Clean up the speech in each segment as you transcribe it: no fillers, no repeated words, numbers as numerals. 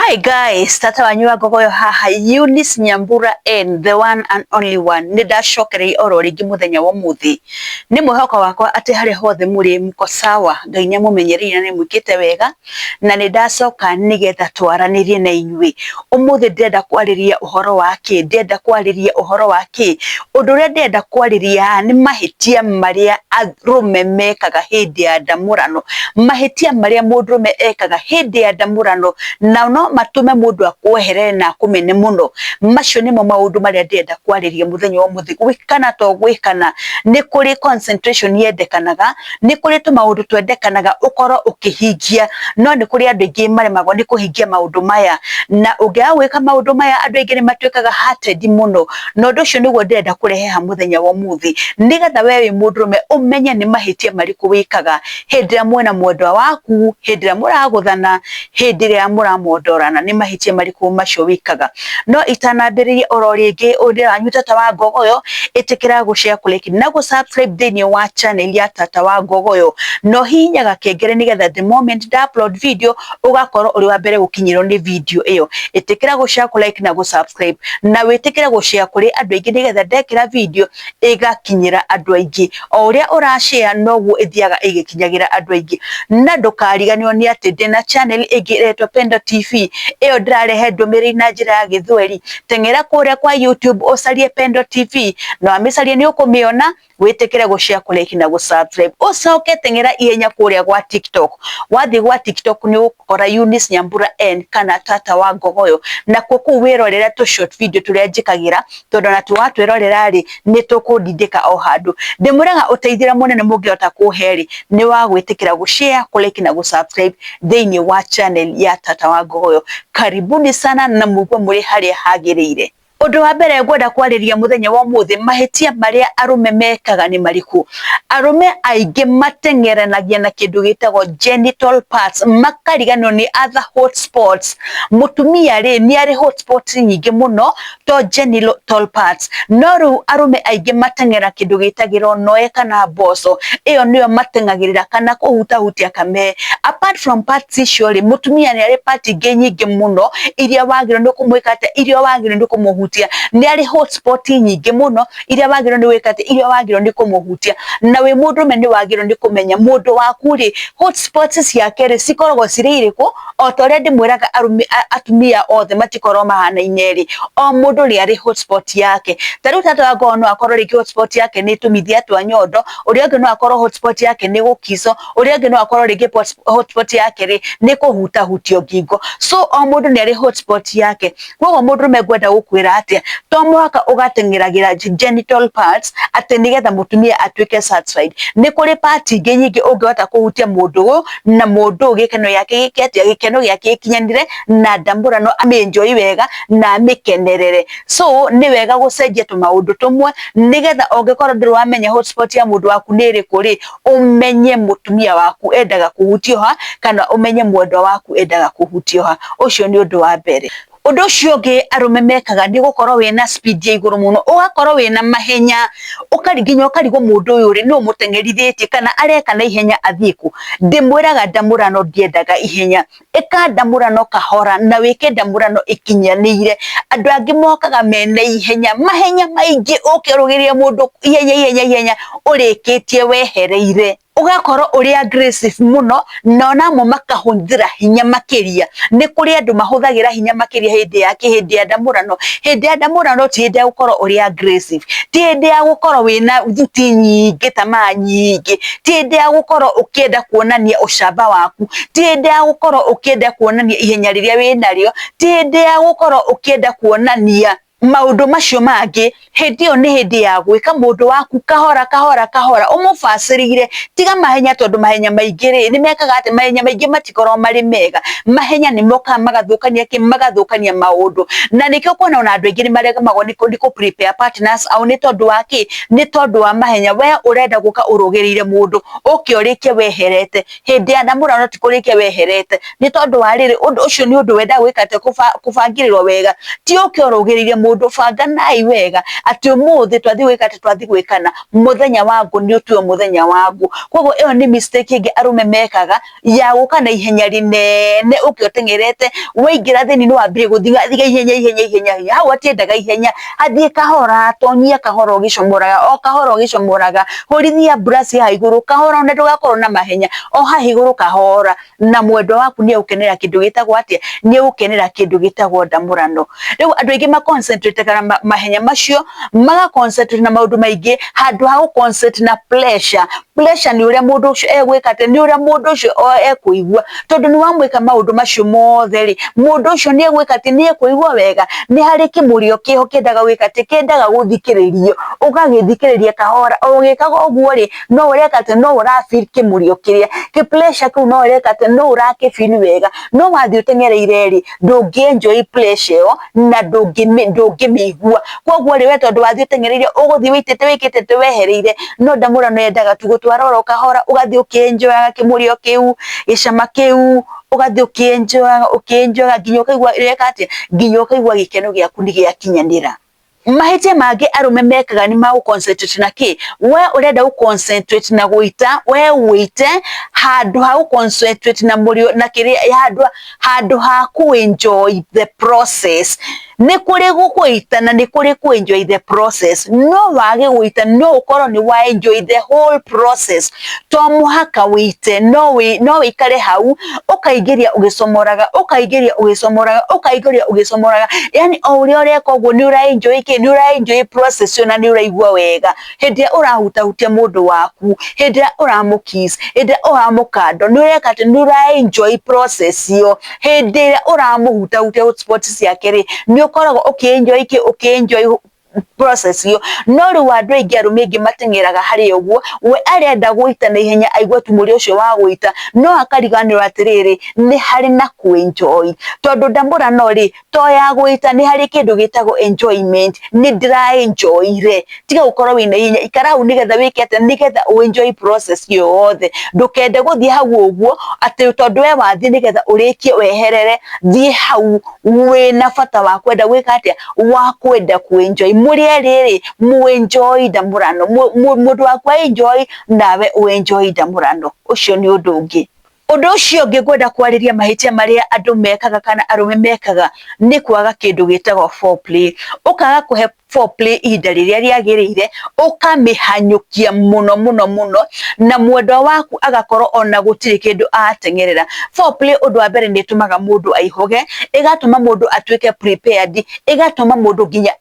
Hi guys, tata wanyua gogoyo haha Eunice Nyambura N, the one and only one. Nida shokere oro rigi muthenya wa muthi. Ni muhoko wakwa ati hare hothe muri mko sawa. Ngai nyamumenyereri na ni mwikite wega. Na nidacoka nigetha twaranirie na inyui. Umuthi ndenda kwariria uhoro wake, ndenda kwariria uhoro wake. Undu uria ndenda kwariria ni mahitia maria arume mekaga hindi ya ndamurano. Mahitia maria mundurume ekaga hindi ya ndamurano. Na no matume mundu akwehere na kumene muno. Macio nimo maundu maria ndenda kwariria muthenya wa muthi. Gwikana to gwikana ni kuri concentration yendekanaga, ni kuri tu maundu twendekanaga ukoro ukihingia, no ni kuri andu aingi maremagwo ni kuhingia maundu maya, na ungiaga gwika maundu maya andu aingi ni matuikaga hearted muno. No ndu ucio niguo ndenda kurehe muthenya wa muthi, nigetha we wi mundurume umenye ni mahitia mariku wikaga hindi ria mwena mwendwa waku, hindi ria muraguthana, hindi ria muramondorana, ni mahitia mariku macio wikaga. No itanambiririe oro ringi undiranyu tata wa ngogoyo, itikira gushare kulike na gu subscribe thini wa channel ya tata wa ngogoyo, no hinyaga kengere nigetha the moment da upload video ugakorwo uri wa mbere gukinyirwo ni video iyo. Itikira gushare kulike na gu subscribe, na witikira gushare kuri andu aingi nigetha ndekira video igakinyira andu aingi. O uria urashare noguo ithiaga igikinyagira andu aingi. Na ndukariganio ni ati ndina channel igiretwo Pendo TV, iyo ndirarehe ndumiriri na njira ya githweri. Tengera kuria kwa YouTube ucarie Pendo TV, no amicarie ni ukumiona, witikire gushare kulike na gu subscribe. Ucoke tengera ihenya kuria gwa TikTok. Wathi gwa TikTok ni ukora Eunice Nyambura N kana tata wa ngogoyo, na kuku wirorera tu short video turia njikagira, tondu na tuwatwirorera ri ni tukundindika o handu. Ndimuraga uteithira munene mungiota kuheri ni wa gwitikira gushare kulike na gu subscribe thini wa channel ya tata wa ngogoyo. Karibuni sana na mugwe muri haria hagiriire. Undu wa mbere ngwenda kwariria muthenya wa muthi, mahitia maria arume mekaga ni mariku. Arume aingi matengeranagia na kindu gitagwo genital parts, makariganwo ni other hotspots. Mutumia ri ni ari hotspots nyingi muno to genital parts, no ru arume aingi matengera kindu gitagirwo noe kana boso. Iyo niyo matengagirira kana kuhutahutia kame. Apart from parts icio ri, mutumia ni ari part ingi nyingi muno iria wagirwo ni kumwikate, iria wagirwo ni kumuhutia. Ni ari hotspot nyingi muno iria wagirwo ni wikate, iria wagirwo ni kumuhutia. Na we mundurume ni wagirwo ni kumenya mundu waku ri hotspots ciake ri cikoragwo ciri iriku. O ta uria ndimwiraga atumia othe matikorwo mahanaine ri, o mundu ri ari hotspot yake. Tariu tata wa ngogoyo no akorwo ri hotspot yake ni tumithia twa nyondo, uria ungi no akorwo hotspot yake ni gukico, uria ungi no akorwo ri hotspot yake ri ni kuhutahutio ngingo. So o mundu ni ari hotspot yake. Koguo mundurume ngwenda gukwira atia to mwaka ugatengeragira genital parts ati nigetha mutumia atuike satisfied. Ni kuri part ingi nyingi ungihota kuhutia mundu na mundu gikeno yake giketia, gikeno gyake kinyanire na ndamburano amenjoy wega na amikenerere. So ni wega gucenjia tu maundu tumwe nigetha ungikorwo ndiri wamenya hotspot ya mundu waku ni iriku ri, umenye mutumia waku endaga kuhutio ha kana umenye mwendwa waku endaga kuhutio ha. Ucio ni undu wa mbere. Undu ucio ungi arume mekaga ni gukorwo wina speed ya iguru muno, ugakorwo wina mahenya, ukariginya ukarigwo mundu uyu ri no mutengerithitie kana areka na ihenya athiku. Ndimwiraga ndamurano ndiendaga ihenya, eka ndamurano kahora na wike ndamurano ikinyaniire. Andu angi mokaga mena ihenya, mahenya maingi, ukirugiria mundu ihenya urikitie wehereire. Ugakorwo uri aggressive muno, na onamo makahuthira hinya makiria. Ni kuri andu mahuthagira hinya makiria hindi ya ndamurano. Hindi ya ndamurano ti hindi ya gukorwo uri aggressive, ti hindi ya gukorwo wina thuti nyingi tamaa nyingi, ti hindi ya gukorwo ukienda kuonania ucamba waku, ti hindi ya gukorwo ukienda kuonania ihenya riria winario, ti hindi ya gukorwo ukienda kuonania maundu macio mangi. Hindi iyo ni hindi ya gwika mundu waku kahora umufacirire. Tiga mahenya, tondu mahenya maingi ri ni mekaga ati mahenya maingi matikorwo mari mega. Mahenya ni moka magathukania maundu, na nikio kuona ona andu aingi ni maregamago ni ku prepare partners au ni tondu waki, ni tondu wa mahenya. We urenda guka urugirire mundu ukiorikia weherete, hindi ya ndamurano ti kurikia weherete, ni tondu wa riri undu ucio ni undu wenda gwikate kubangirirwo wega, ti ukiorugirire mundu banga nai wega ati umuthi twathi gwikate twathi gwikana muthenya wangu ni utue muthenya wangu kogo iyo ni mistake ingi arume mekaga ya gukana ihenya rinene ukiotengerete weingira thini no ambire guthiga ihenya hau atiendaga ihenya athie kahora tonyia kahora ugicomoraga horithia brush ha iguru kahora na ndugakorwo na mahenya o ha iguru kahora na mwendo waku ni ukenera kindu gitagwo atia ni ukenera kindu gitagwo ndamurano riu andu aingi ma concentrate kana mahenya macio maga concentrate na maundu maingi handu ha concentrate na pleasure ni uria mundu ucio egwikate ni uria mundu ucio ekuigua tondu ni wamwika maundu macio mothe ri mundu ucio ni egwikate ni ekuigua wega ni hari kimurio kiho kendaga gwikate kendaga guthikiririo ugagithikiriria kahora ugikaga uguo ri no urekate no urafeel kimurio kiria ki pleasure ku no urekate no urakifeel wega no wathi utengereire ri ndungi pleasure na ndungimigua koguo ri we tondu wathi utengereire uguthi wikite wehereire no ndamurano yendaga tu gutwara kahora ugathi ukienjoya kimurio kiu gicama kiu ugathi ukienjoya nginya ukaigua rekate nginya ukaigua gikeno giaku ni giakinyanira mahete mage arume mekaga ni ma concentrate na ki we urenda concentrate na guita we wite handu ha concentrate na murio na kiri handu ha ku enjoy the process ni kuri gukuita na ni kuri ku enjoy the process no wage guita no ukoro ni wa enjoy the whole process to muhaka wite no ikare hau ukaigiria ugicomoraga yani ore koguo ni ura enjoy ni ura enjoy process na ni uraigua wega hindi urahutia mundu waku hindi uramukiss hindi uramukando ni urekate ni ura enjoy process yo hindi uramuhutia hotspot ciake ri ni ukoragwo ukienjoy process yo no ri wandu aingi arume ingi matengeraga hari uguo we arenda guita na ihenya aigua tumuri ucio wa guita no akariganirwa atiriri ni hari na ku enjoy tondu ndamurano ri to ya guita ni hari kindu gitagwo enjoyment ni ndira enjoy re tiga gukorwo wina ihenya ikara hu nigetha wikete nigetha u enjoy process yothe ndukende guthie hau uguo ati tondu we wathi nigetha urikie weherere thie hau wina bata wa kwenda gwika atia wa kwenda ku enjoy muri riri mu enjoy ndamurano mundu wakwa enjoy nawe u enjoy ndamurano ucio ni undu ungi undu ucio ngigwenda kwariria mahitia maria andu mekaga kana arume mekaga ni kwaga kindu gitagwo foreplay ukaga kuhe foreplay ihinda riria riagirire ukamihanyukia muno na mwendo waku agakorwo ona gutiri kindu atengerera foreplay undu wa mbere ni tumaga mundu aihoge igatuma mundu atuike prepared igatuma mundu ginya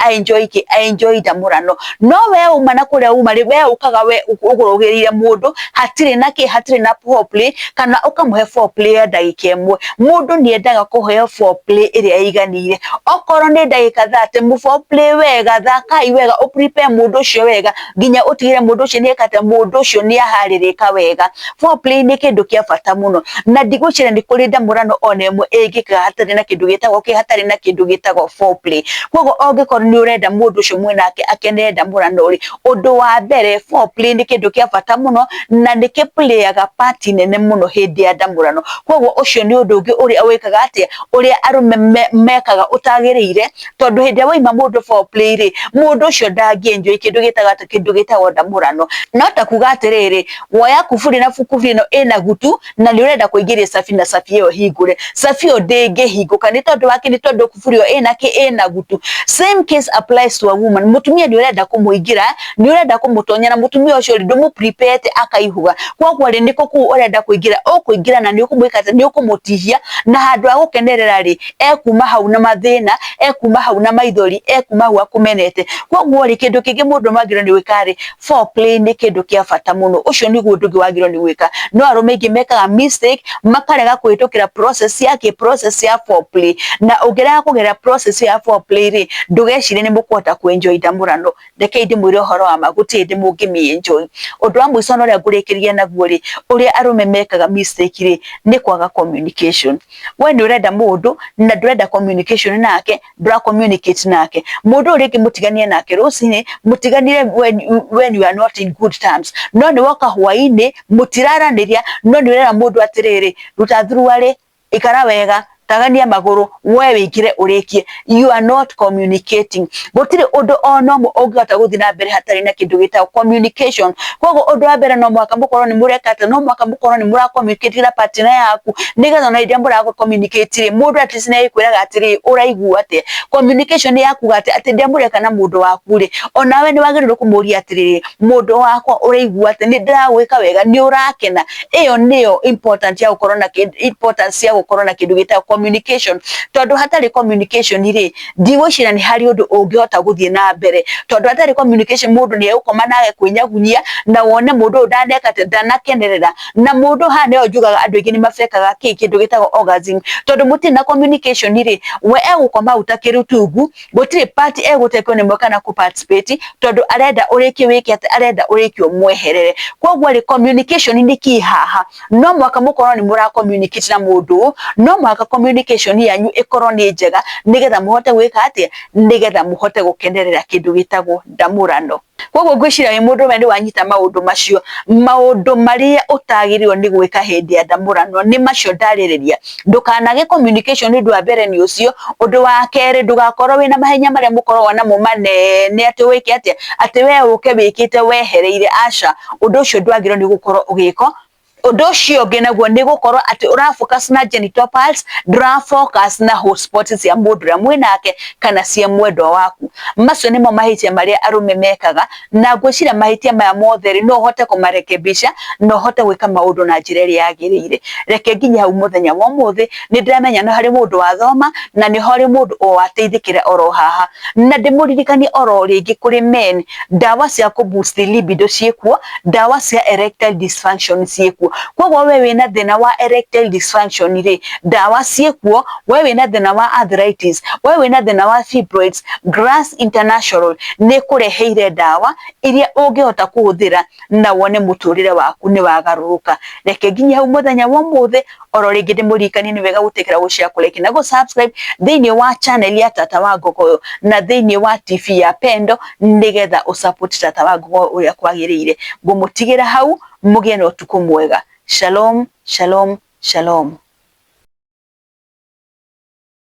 enjoy ndamurano no we uma na kuria uma ri we ukaga we ugurugirire mundu hatiri na foreplay kana ukamuhe foreplay ya ndagika imwe mundu ni endaga kuheo foreplay iria iganire okoro ni ndagika 30 mu foreplay wega thaka iwega uprepare mundu ucio wega ginya utigire mundu ucio ni ekate mundu ucio ni aharirika wega foreplay ni kindu kia bata muno na ndigwicira ni kuri ndamurano onemwe ingika hatari na kindu gitagwo foreplay kogo ongikorwo ni urenda mundu ucio mwenake akene ndamurano ri undu wa mbere foreplay ni kindu kia bata muno na ni kiplayaga part nene muno hindi ya ndamurano kogo ucio ni undu ungi uria wikaga atia uria arume mekaga utagirire tondu hindi waima mundu foreplay ri mundu ucio ndangienjoy kindu gitagwo ndamurano no ta kuga atiriri woya kuburi na bukuburi no ina gutu na ni urenda kuingiria safi na safi iyo hingure safi o ndenge hinguka ni tondu wake ni tondu kuburi o ina gutu same case applies to a woman mutumia ni urenda kumuingira ni urenda kumutonya na mutumia ucio ndumu prepare akaihuga koguo ri niko ku urenda kuingira na ni ukumwikata ni ukumutihia na handu agukenerera ri ekuma hau na mathina ekuma hau na maithori ekuma hau akumenete koguo ri kindu kingi mundu magiro ni wikari foreplay ni kindu kia bata muno ucio ni gundu gi wagiro ni wika no arume ingi mekaga mistake makarega kuhitukira process ya foreplay na ugerega kugera process ya foreplay ri ndugecire ni mukwota ku enjoy ndamurano ndeke ndi mwire horo wa maguti ndi mungimi enjoy undu wa mwiso no ria ngurikiria naguo ri uria arume mekaga mistake ri ni kwaga communication we ni urenda mundu na ndurenda communication nake ndura communicate nake mundu uri kimutigania nake rusini mutiganire when you are not in good terms no ni woka hwaini mutiraraniria no ni urera mundu atiriri ruta through ikara wega tagania maguru we wikire urikie. You are not communicating. Gutire undu ono mo ongata guthi na mbere hatari na kindu gita communication. Kogo undu wa mbere no mwaka mukorwo ni murekata, no mwaka mukorwo ni mura communicate na partner yaku nigetha na idia mura communicate mundu at least na ikwiraga atiri uraigua ate communication yaku ati ndia mureka na mundu waku ri onawe ni wagirirwo kumuria atiri mundu wakwa uraigua ate ni ndagwika wega ni urakena. Iyo niyo important ya gukorwo na importance ya gukorwo na kindu gita communication. Tondu hatari communication ri ndigwicira ni hari undu ungihota guthie na mbere. Tondu hatari communication mundu ni egukoma nawe kwinyagunyia na wone mundu ndaneka ati ndanakenerera na mundu ha ne ojugaga andu ingi ni mafekaga kindu gitago orgasm. Tondu muti na communication ri we egukoma utakiru tugu gutire party egutekwo ni mwekana ku participate tondu arenda uriki wiki ati arenda uriki omweherere. Kogwo ri communication ni kihaha no mwaka mukorwo ni mura communicate na mundu, no mwaka communication yanyu ikorwo ni njega nigetha muhote gwika ati nigetha muhote gukenerera kindu gitago ndamurano. Kogwo ngwicira wi mundu wendi wanyita maundu macio, maundu maria utagirirwo ni gwika hindi ya ndamurano ni macio ndaririria. Ndukanage communication ni ndwa mbere ni ucio. Undu wa kere ndugakorwo wina mahenya maria mukorwo na mu manene ati wiki ati we uke wikite wehereire. Aca undu ucio ndwagirwo ni gukorwo ugiko. Undu ucio ungi naguo ni gukorwo ati urafocus na genital parts, focus na hotspots ya mundu ria mwinake kana cia mwendwa waku. Macio nimo mahitia maria arume mekaga na ngwicira mahitia maya mothe no hote kumarekebisha no hote gwika maundu na njira iria yagiriire. Reke nginya hau muthenya wa muthi ni ndiramenya no hari mundu wathoma na ni hari mundu o wateithikira oro haha na ndimuririkani oro ringi kuri men dawa cia ku boost libido ciekuo, dawa cia erectile dysfunction ciekuo. Kogwo we wina thina wa erectile dysfunction ri dawa ciekuo. We wina thina wa arthritis, we wina thina wa fibroids, Grass International ni kureheire dawa iria ungihota kuhuthira na wone muturire waku ni wagaruruka. Reke nginya hau muthenya wa muthi oro ringi ndimurikani ni wega gutekera gushare kulike na go subscribe thiini wa channel ya Tata wa Ngogoyo na thiini wa TV ya Pendo nigetha usupport Tata wa Ngogoyo uria kwagiriire. Ngumutigira hau mugie na utuku mwega. Shalom, shalom, shalom.